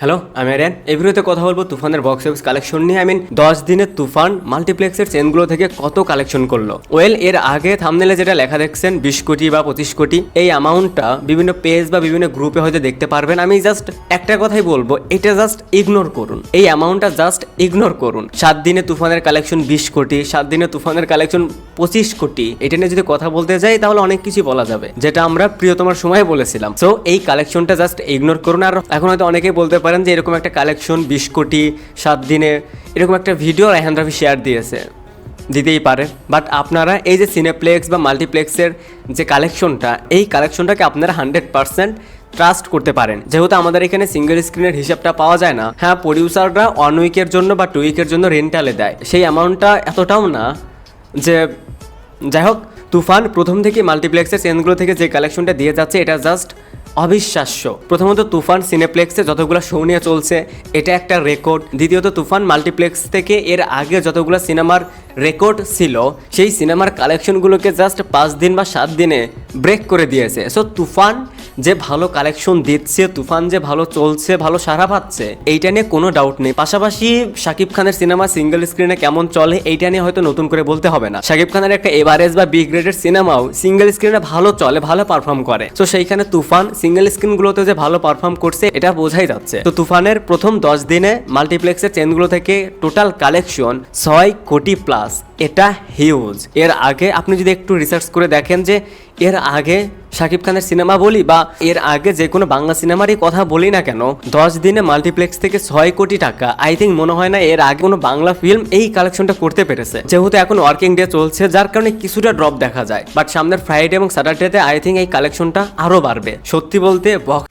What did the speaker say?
Hello, আমি আরিয়ান। এই ভিডিওতে কথা বলবো তুফানের বক্স অফিস কালেকশন নিয়ে। 10 দিনে তুফান মাল্টিপ্লেক্সের চেনগুলো থেকে কত কালেকশন করলো। ওয়েল, এর আগে থাম্বনেলে যেটা লেখা দেখছেন 20 কোটি বা 25 কোটি, এই অ্যামাউন্টটা বিভিন্ন পেজ বা বিভিন্ন গ্রুপে হয়তো দেখতে পারবেন। আমি জাস্ট একটা কথাই বলবো, এটা জাস্ট ইগনোর করুন, এই অ্যামাউন্টটা জাস্ট ইগনোর করুন। 7 দিনে তুফানের কালেকশন 20 কোটি, 7 দিনে তুফানের কালেকশন 25 কোটি, এটা নিয়ে যদি কথা বলতে যাই তাহলে অনেক কিছু বলা যাবে, যেটা আমরা প্রিয়তমার সময় বলেছিলাম। সো এই কালেকশনটা জাস্ট ইগনোর করুন। আর এখন হয়তো অনেকেই বলতে পারেন যে এরকম একটা কালেকশন 20 কোটি 7 দিনে, এরকম একটা ভিডিও রায়হান রাফি শেয়ার দিয়েছে, দিতেই পারে। বাট আপনারা এই যে সিনেপ্লেক্স বা মাল্টিপ্লেক্সের যে কালেকশনটা, এই কালেকশনটাকে আপনারা 100% ট্রাস্ট করতে পারেন। যেহেতু আমাদের এখানে সিঙ্গেল স্ক্রিনের হিসাবটা পাওয়া যায় না। হ্যাঁ, প্রডিউসাররা 1 উইকের জন্য বা 2 উইকের জন্য রেন্টালে দেয়, সেই অ্যামাউন্টটা এতটাও না যে, যাই হোক, তুফান প্রথম থেকে মাল্টিপ্লেক্সের চেনগুলো থেকে যে কালেকশনটা দিয়ে যাচ্ছে এটা জাস্ট অবিশ্বাস্য। প্রথমত তুফান সিনেপ্লেক্সে যতগুলো শো নিয়ে চলছে এটা একটা রেকর্ড। দ্বিতীয়ত তুফান মাল্টিপ্লেক্স থেকে এর আগে যতগুলো সিনেমার রেকর্ড ছিল সেই সিনেমার কালেকশনগুলোকে জাস্ট 5 দিন বা 7 দিনে ব্রেক করে দিয়েছে। সো তুফান যে ভালো কালেকশন দিচ্ছে, তুফান যে ভালো চলছে, ভালো সাড়া পাচ্ছে, এইটা নিয়ে কোনো ডাউট নেই। পাশাপাশি শাকিব খানের সিনেমা সিঙ্গেল স্ক্রিনে কেমন চলে এইটা নিয়ে হয়তো নতুন করে বলতে হবে না। শাকিব খানের একটা এভারেজ বা বি গ্রেডের সিনেমাও সিঙ্গেল স্ক্রিনে ভালো চলে, ভালো পারফর্ম করে। তো সেইখানে তুফান সিঙ্গেল স্ক্রিনগুলোতে যে ভালো পারফর্ম করছে এটা বোঝাই যাচ্ছে। তো তুফানের প্রথম 10 দিনে মাল্টিপ্লেক্সের চেনগুলো থেকে টোটাল কালেকশন 6 কোটি প্লাস, এটা হিউজ। এর আগে আপনি যদি একটু রিসার্চ করে দেখেন যে এর আগে শাকিব খানের সিনেমা বলি বা এর আগে যে কোনো বাংলা সিনেমারই কথা বলি না কেন, 10 দিনে মাল্টিপ্লেক্স থেকে 6 কোটি টাকা, আই থিঙ্ক মনে হয় না এর আগে কোনো বাংলা ফিল্ম এই কালেকশনটা করতে পেরেছে। যেহেতু এখন ওয়ার্কিং ডে চলছে যার কারণে কিছুটা ড্রপ দেখা যায়, বাট সামনের ফ্রাইডে এবং স্যাটারডেতে আই থিঙ্ক এই কালেকশনটা আরও বাড়বে। সত্যি বলতে বক্স